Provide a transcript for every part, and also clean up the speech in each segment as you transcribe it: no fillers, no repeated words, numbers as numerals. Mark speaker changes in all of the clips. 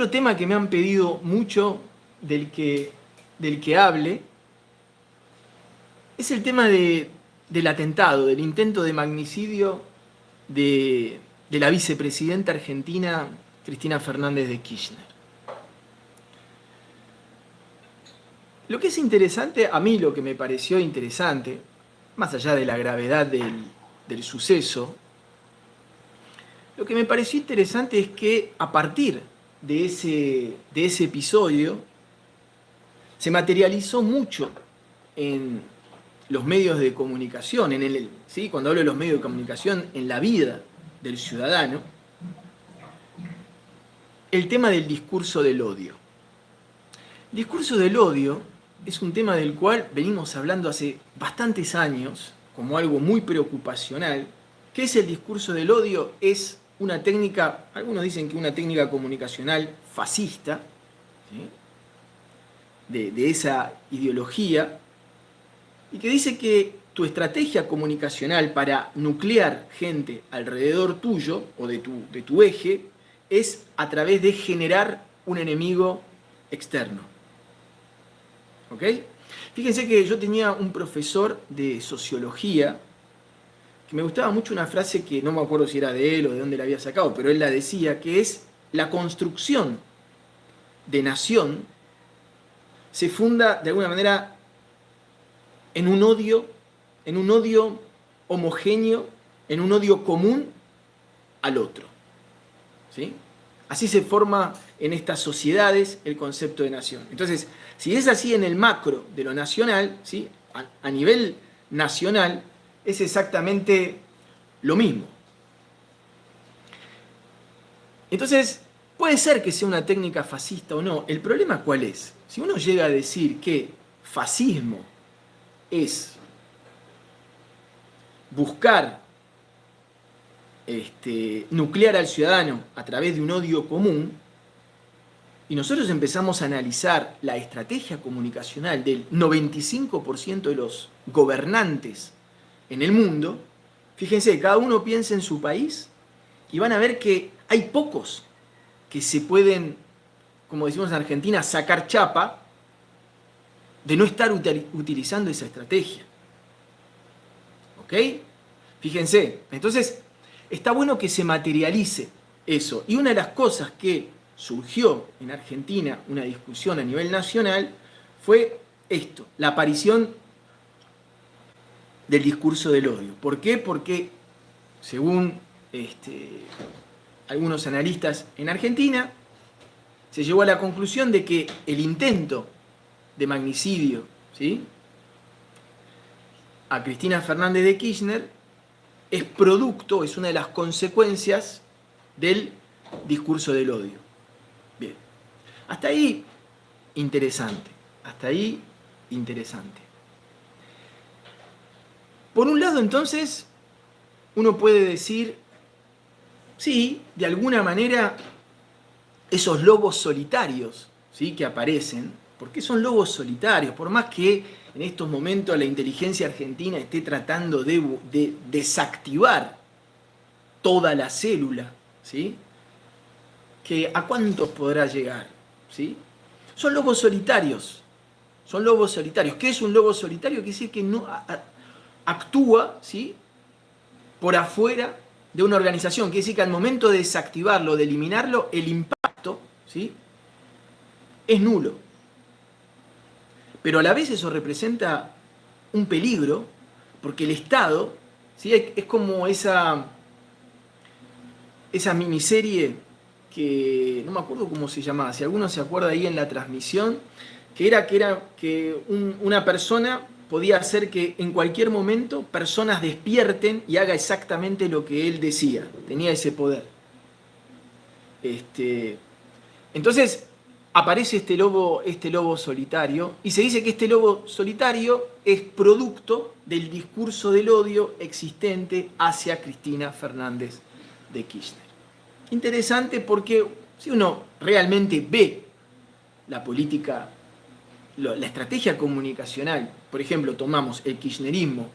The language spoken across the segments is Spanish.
Speaker 1: otro tema que me han pedido mucho del que hable es el tema del atentado, del intento de magnicidio de la vicepresidenta argentina Cristina Fernández de Kirchner. Lo que es interesante, a mí lo que me pareció interesante, más allá de la gravedad del suceso, lo que me pareció interesante es que a partir de ese episodio se materializó mucho en los medios de comunicación, ¿sí? Cuando hablo de los medios de comunicación, en la vida del ciudadano, el tema del discurso del odio. El discurso del odio es un tema del cual venimos hablando hace bastantes años como algo muy preocupacional. ¿Qué es el discurso del odio? Es una técnica, algunos dicen que una técnica comunicacional fascista, ¿sí? de esa ideología, y que dice que tu estrategia comunicacional para nuclear gente alrededor tuyo o de tu eje es a través de generar un enemigo externo. ¿Ok? Fíjense que yo tenía un profesor de sociología que me gustaba mucho una frase que no me acuerdo si era de él o de dónde la había sacado, pero él la decía, que es: la construcción de nación se funda de alguna manera en un odio homogéneo, en un odio común al otro. ¿Sí? Así se forma en estas sociedades el concepto de nación. Entonces, si es así en el macro de lo nacional, ¿sí? A nivel nacional, es exactamente lo mismo. Entonces, puede ser que sea una técnica fascista o no. El problema, ¿cuál es? Si uno llega a decir que fascismo es buscar nuclear al ciudadano a través de un odio común, y nosotros empezamos a analizar la estrategia comunicacional del 95% de los gobernantes en el mundo, fíjense, cada uno piensa en su país y van a ver que hay pocos que se pueden, como decimos en Argentina, sacar chapa de no estar utilizando esa estrategia. ¿Ok? Fíjense, entonces está bueno que se materialice eso. Y una de las cosas que surgió en Argentina, una discusión a nivel nacional, fue esto, la aparición del discurso del odio. ¿Por qué? Porque, según algunos analistas en Argentina, se llegó a la conclusión de que el intento de magnicidio, ¿sí?, a Cristina Fernández de Kirchner es producto, es una de las consecuencias del discurso del odio. Bien, hasta ahí interesante, hasta ahí interesante. Por un lado, entonces, uno puede decir, sí, de alguna manera, esos lobos solitarios, ¿sí?, que aparecen, ¿por qué son lobos solitarios? Por más que en estos momentos la inteligencia argentina esté tratando de desactivar toda la célula, ¿sí?, que ¿a cuántos podrá llegar? ¿Sí? Son lobos solitarios. Son lobos solitarios. ¿Qué es un lobo solitario? Quiere decir que no actúa, ¿sí?, por afuera de una organización. Quiere decir que al momento de desactivarlo, de eliminarlo, el impacto, ¿sí?, es nulo. Pero a la vez eso representa un peligro, porque el Estado, ¿sí?, es como esa miniserie que no me acuerdo cómo se llamaba, si alguno se acuerda ahí en la transmisión, que era que una persona podía hacer que en cualquier momento personas despierten y haga exactamente lo que él decía, tenía ese poder. Entonces aparece este lobo solitario, y se dice que este lobo solitario es producto del discurso del odio existente hacia Cristina Fernández de Kirchner. Interesante porque si uno realmente ve la política, la estrategia comunicacional, por ejemplo, tomamos el kirchnerismo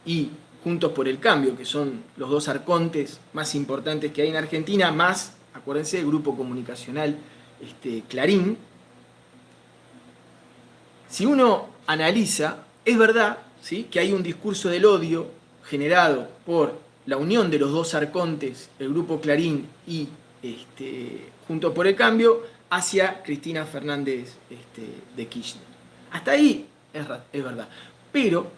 Speaker 1: y Juntos por el Cambio, que son los dos arcontes más importantes que hay en Argentina, más, acuérdense, el grupo comunicacional Clarín, si uno analiza, es verdad, ¿sí?, que hay un discurso del odio generado por la unión de los dos arcontes, el grupo Clarín y Juntos por el Cambio, hacia Cristina Fernández de Kirchner. Hasta ahí es verdad. Pero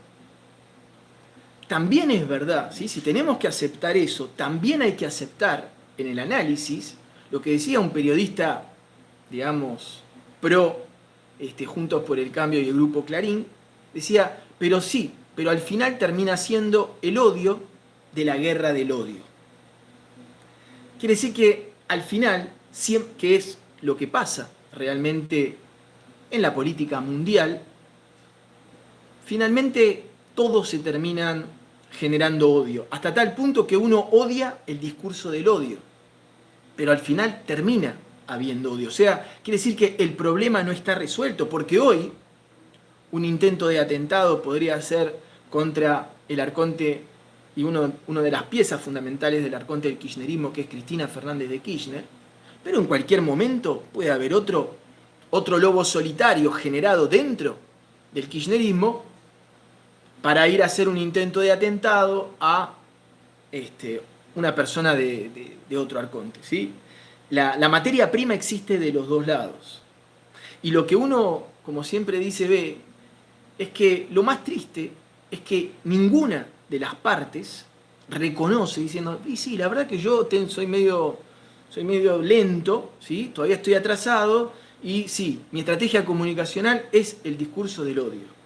Speaker 1: también es verdad, ¿sí?, si tenemos que aceptar eso, también hay que aceptar en el análisis lo que decía un periodista, digamos, pro Juntos por el Cambio y el grupo Clarín, decía, pero sí, pero al final termina siendo el odio de la guerra del odio. Quiere decir que al final, que es lo que pasa realmente en la política mundial, finalmente todos se terminan generando odio, hasta tal punto que uno odia el discurso del odio, pero al final termina habiendo odio. O sea, quiere decir que el problema no está resuelto, porque hoy un intento de atentado podría ser contra el arconte y una de las piezas fundamentales del arconte del kirchnerismo, que es Cristina Fernández de Kirchner, pero en cualquier momento puede haber otro lobo solitario generado dentro del kirchnerismo para ir a hacer un intento de atentado a una persona de otro arconte, ¿sí? La materia prima existe de los dos lados. Y lo que uno, como siempre dice, ve, es que lo más triste es que ninguna de las partes reconoce diciendo, y sí, la verdad que yo soy medio lento, ¿sí?, todavía estoy atrasado, y sí, mi estrategia comunicacional es el discurso del odio.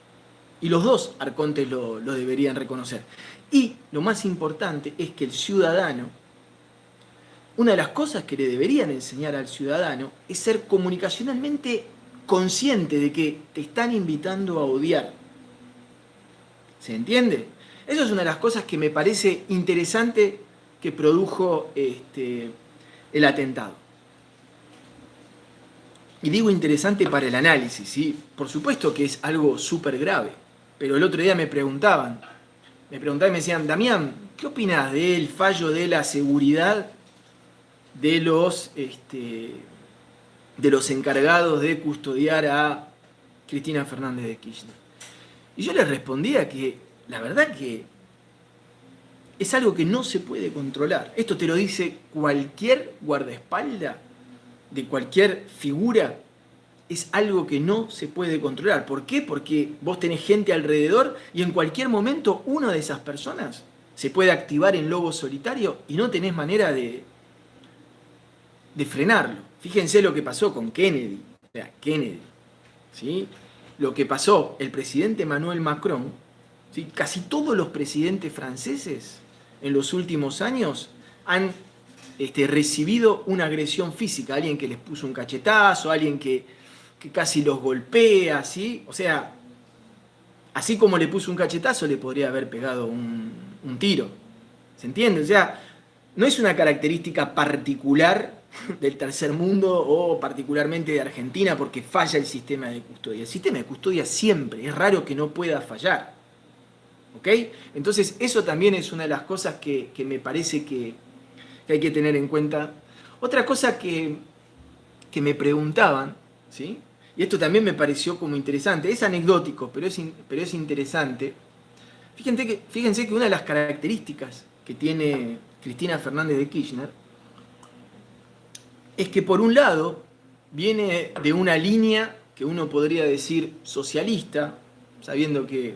Speaker 1: Y los dos arcontes lo deberían reconocer. Y lo más importante es que el ciudadano, una de las cosas que le deberían enseñar al ciudadano es ser comunicacionalmente consciente de que te están invitando a odiar. ¿Se entiende? Eso es una de las cosas que me parece interesante que produjo el atentado. Y digo interesante para el análisis, ¿sí? Por supuesto que es algo súper grave, pero el otro día me preguntaban y me decían, Damián, ¿qué opinás del fallo de la seguridad de los encargados de custodiar a Cristina Fernández de Kirchner? Y yo les respondía que la verdad que es algo que no se puede controlar. Esto te lo dice cualquier guardaespaldas de cualquier figura, es algo que no se puede controlar. ¿Por qué? Porque vos tenés gente alrededor y en cualquier momento una de esas personas se puede activar en lobo solitario y no tenés manera de frenarlo. Fíjense lo que pasó con Kennedy. O sea, Kennedy, ¿sí? Lo que pasó, el presidente Emmanuel Macron, ¿sí?, casi todos los presidentes franceses en los últimos años han recibido una agresión física, alguien que les puso un cachetazo, alguien que casi los golpea, ¿sí? O sea, así como le puso un cachetazo, le podría haber pegado un tiro. ¿Se entiende? O sea, no es una característica particular del tercer mundo o particularmente de Argentina porque falla el sistema de custodia. El sistema de custodia siempre, es raro que no pueda fallar. ¿Ok? Entonces, eso también es una de las cosas que me parece que hay que tener en cuenta. Otra cosa que me preguntaban, ¿sí?, y esto también me pareció como interesante, es anecdótico, pero es interesante. Fíjense que una de las características que tiene Cristina Fernández de Kirchner es que por un lado viene de una línea que uno podría decir socialista, sabiendo que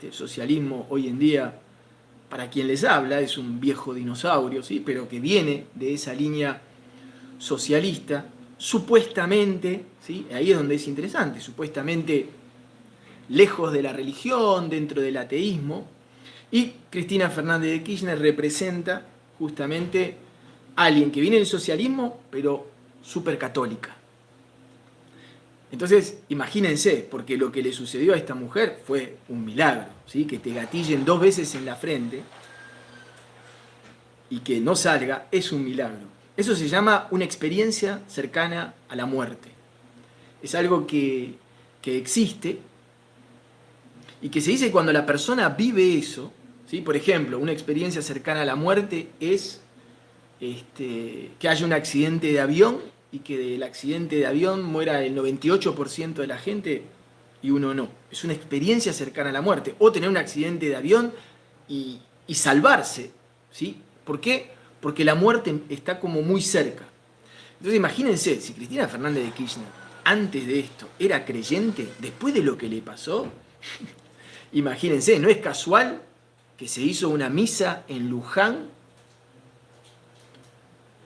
Speaker 1: el socialismo hoy en día, para quien les habla, es un viejo dinosaurio, ¿sí?, pero que viene de esa línea socialista, supuestamente, ¿sí?, ahí es donde es interesante, supuestamente lejos de la religión, dentro del ateísmo, y Cristina Fernández de Kirchner representa justamente a alguien que viene del socialismo, pero súper católica. Entonces, imagínense, porque lo que le sucedió a esta mujer fue un milagro, ¿sí?, que te gatillen 2 veces en la frente y que no salga, es un milagro. Eso se llama una experiencia cercana a la muerte. Es algo que existe y que se dice cuando la persona vive eso, ¿sí? Por ejemplo, una experiencia cercana a la muerte es que haya un accidente de avión y que del accidente de avión muera el 98% de la gente y uno no. Es una experiencia cercana a la muerte. O tener un accidente de avión y salvarse, ¿sí? ¿Por qué? Porque la muerte está como muy cerca. Entonces imagínense, si Cristina Fernández de Kirchner, antes de esto, era creyente, después de lo que le pasó, imagínense, no es casual que se hizo una misa en Luján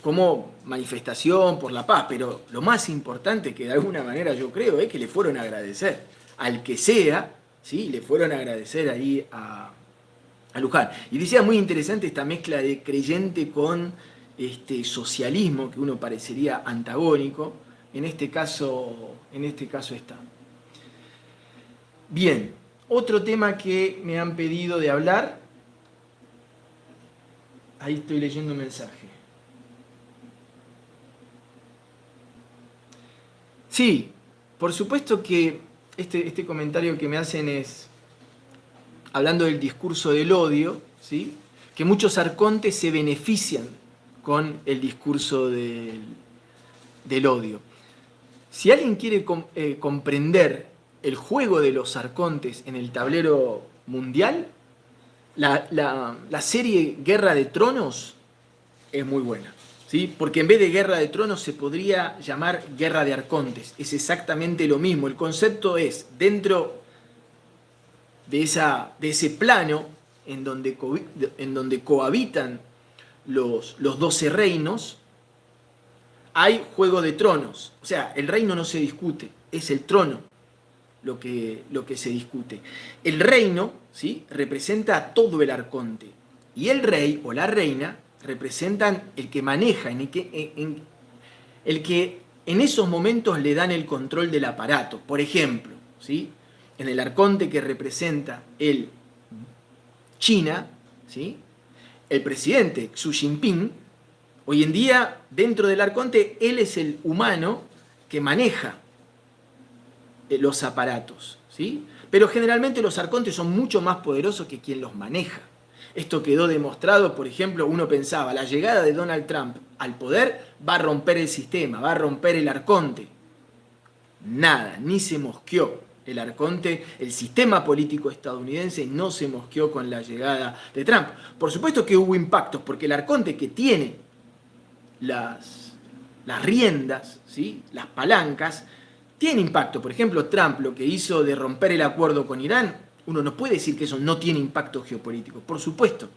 Speaker 1: como manifestación por la paz, pero lo más importante que de alguna manera yo creo es que le fueron a agradecer, al que sea, ¿sí? Le fueron a agradecer ahí a Luján. Y decía muy interesante esta mezcla de creyente con socialismo, que uno parecería antagónico, en este caso está. Bien, otro tema que me han pedido de hablar, ahí estoy leyendo un mensaje. Sí, por supuesto que este comentario que me hacen es hablando del discurso del odio, ¿sí? Que muchos arcontes se benefician con el discurso del odio. Si alguien quiere comprender el juego de los arcontes en el tablero mundial, la serie Guerra de Tronos es muy buena, ¿sí? Porque en vez de Guerra de Tronos se podría llamar Guerra de Arcontes. Es exactamente lo mismo. El concepto es, dentro de ese plano en donde cohabitan los 12 reinos, hay juego de tronos. O sea, el reino no se discute, es el trono lo que se discute. El reino, ¿sí?, representa a todo el arconte, y el rey o la reina representan el que maneja, el que en esos momentos le dan el control del aparato. Por ejemplo, ¿sí?, en el arconte que representa China, ¿sí?, el presidente Xi Jinping, hoy en día, dentro del arconte, él es el humano que maneja los aparatos, ¿sí? Pero generalmente los arcontes son mucho más poderosos que quien los maneja. Esto quedó demostrado, por ejemplo, uno pensaba, la llegada de Donald Trump al poder va a romper el sistema, va a romper el arconte. Nada, ni se mosqueó. El arconte, el sistema político estadounidense no se mosqueó con la llegada de Trump. Por supuesto que hubo impactos, porque el arconte que tiene las riendas, ¿sí?, las palancas, tiene impacto. Por ejemplo, Trump, lo que hizo de romper el acuerdo con Irán, uno no puede decir que eso no tiene impacto geopolítico. Por supuesto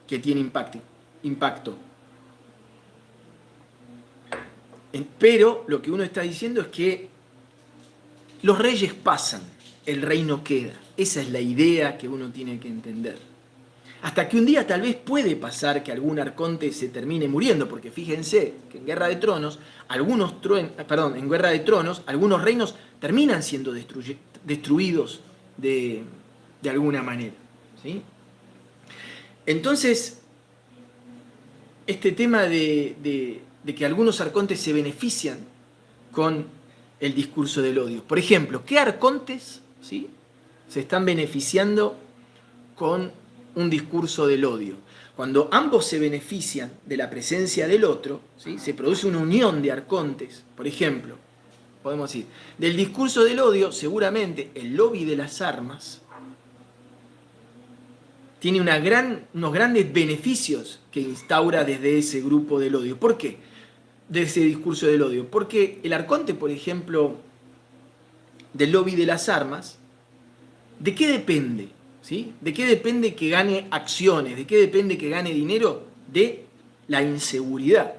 Speaker 1: que tiene impacto. Pero lo que uno está diciendo es que los reyes pasan, el reino queda. Esa es la idea que uno tiene que entender. Hasta que un día tal vez puede pasar que algún arconte se termine muriendo, porque fíjense que en Guerra de Tronos, algunos reinos terminan siendo destruidos de alguna manera, ¿sí? Entonces, este tema de que algunos arcontes se benefician con el discurso del odio. Por ejemplo, ¿qué arcontes, ¿sí?, se están beneficiando con un discurso del odio? Cuando ambos se benefician de la presencia del otro, ¿sí?, se produce una unión de arcontes. Por ejemplo, podemos decir, del discurso del odio, seguramente el lobby de las armas tiene unos grandes beneficios que instaura desde ese grupo del odio. ¿Por qué? De ese discurso del odio. Porque el arconte, por ejemplo, del lobby de las armas, ¿de qué depende? ¿Sí? ¿De qué depende que gane acciones? ¿De qué depende que gane dinero? De la inseguridad,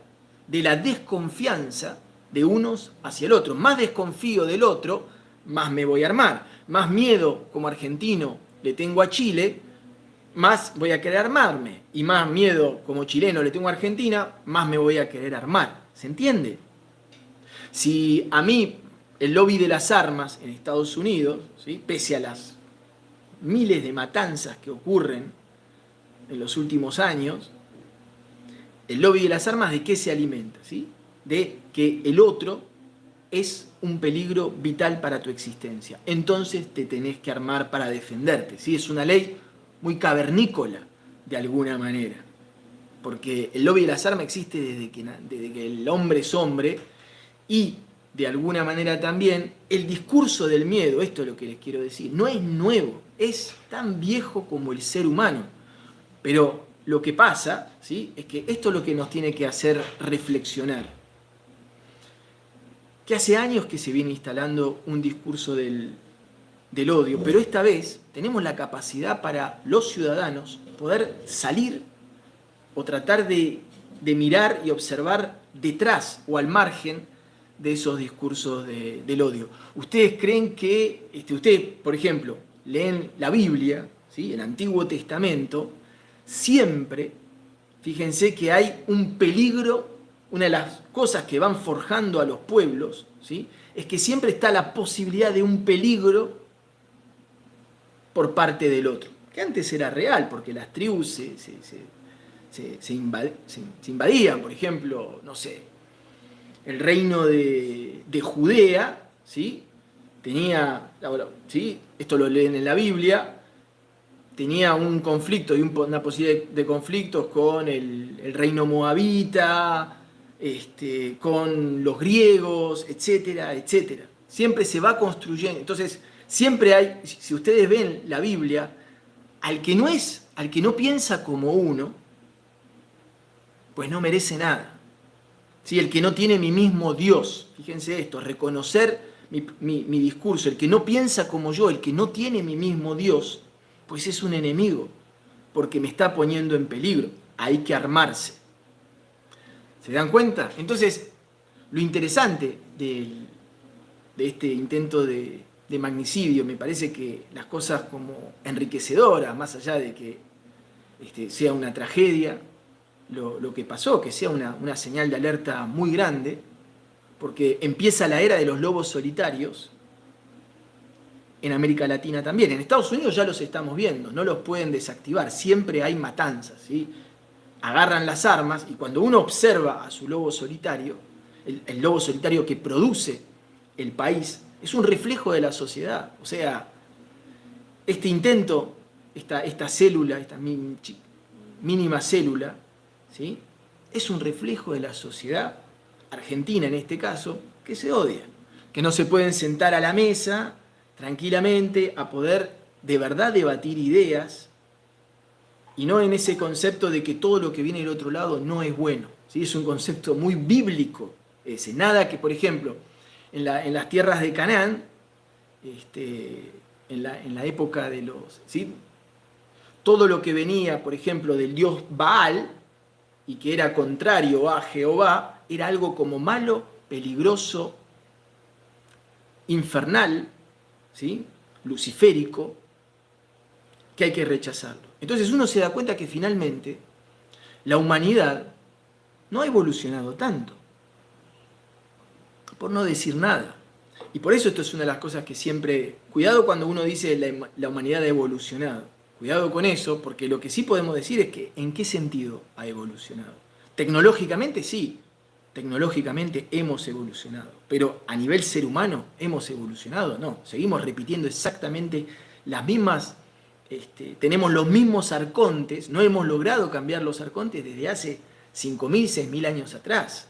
Speaker 1: de la desconfianza de unos hacia el otro. Más desconfío del otro, más me voy a armar. Más miedo como argentino le tengo a Chile, más voy a querer armarme. Y más miedo como chileno le tengo a Argentina, más me voy a querer armar. ¿Se entiende? Si a mí el lobby de las armas en Estados Unidos, ¿sí?, pese a las miles de matanzas que ocurren en los últimos años, el lobby de las armas, ¿de qué se alimenta? ¿Sí? De que el otro es un peligro vital para tu existencia. Entonces te tenés que armar para defenderte. ¿Sí? Es una ley muy cavernícola, de alguna manera. Porque el lobby de las armas existe desde que el hombre es hombre, Y de alguna manera también el discurso del miedo, esto es lo que les quiero decir, no es nuevo, es tan viejo como el ser humano. Pero lo que pasa, ¿sí?, es que esto es lo que nos tiene que hacer reflexionar. Que hace años que se viene instalando un discurso del odio, pero esta vez tenemos la capacidad para los ciudadanos poder salir o tratar de mirar y observar detrás o al margen de esos discursos del odio. ¿Ustedes creen que, ustedes, por ejemplo, leen la Biblia, ¿sí?, el Antiguo Testamento, siempre, fíjense que hay un peligro, una de las cosas que van forjando a los pueblos, ¿sí?, es que siempre está la posibilidad de un peligro por parte del otro, que antes era real, porque las tribus se invadían, por ejemplo, no sé, el reino de Judea, ¿sí?, tenía, ¿sí?, esto lo leen en la Biblia, tenía un conflicto y una posibilidad de conflictos con el reino moabita, con los griegos, etcétera, etcétera. Siempre se va construyendo. Entonces, siempre hay, si ustedes ven la Biblia, al que no piensa como uno, pues no merece nada. ¿Sí? El que no tiene mi mismo Dios, fíjense esto, reconocer mi discurso, el que no piensa como yo, el que no tiene mi mismo Dios, pues es un enemigo, porque me está poniendo en peligro. Hay que armarse. ¿Se dan cuenta? Entonces, lo interesante de este intento de magnicidio, me parece que las cosas como enriquecedoras, más allá de que sea una tragedia, lo que pasó, que sea una señal de alerta muy grande, porque empieza la era de los lobos solitarios en América Latina también. En Estados Unidos ya los estamos viendo, no los pueden desactivar, siempre hay matanzas, ¿sí? Agarran las armas y cuando uno observa a su lobo solitario, el lobo solitario que produce el país, es un reflejo de la sociedad. O sea, este intento, esta célula, esta mínima célula, ¿sí?, es un reflejo de la sociedad argentina en este caso, que se odia, que no se pueden sentar a la mesa tranquilamente a poder de verdad debatir ideas y no en ese concepto de que todo lo que viene del otro lado no es bueno, ¿sí? Es un concepto muy bíblico ese. Nada que, por ejemplo, en las tierras de Canaán, en la época de los... ¿sí?, todo lo que venía, por ejemplo, del dios Baal y que era contrario a Jehová, era algo como malo, peligroso, infernal, ¿sí?, luciférico, que hay que rechazarlo. Entonces uno se da cuenta que finalmente la humanidad no ha evolucionado tanto, por no decir nada. Y por eso esto es una de las cosas que siempre... Cuidado cuando uno dice la humanidad ha evolucionado. Cuidado con eso, porque lo que sí podemos decir es que ¿en qué sentido ha evolucionado? Tecnológicamente sí, tecnológicamente hemos evolucionado, pero a nivel ser humano hemos evolucionado, no, seguimos repitiendo exactamente las mismas, tenemos los mismos arcontes, no hemos logrado cambiar los arcontes desde hace 5.000, 6.000 años atrás.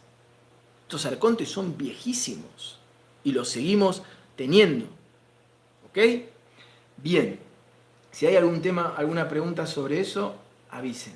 Speaker 1: Estos arcontes son viejísimos y los seguimos teniendo, ¿ok? Bien. Si hay algún tema, alguna pregunta sobre eso, avisen.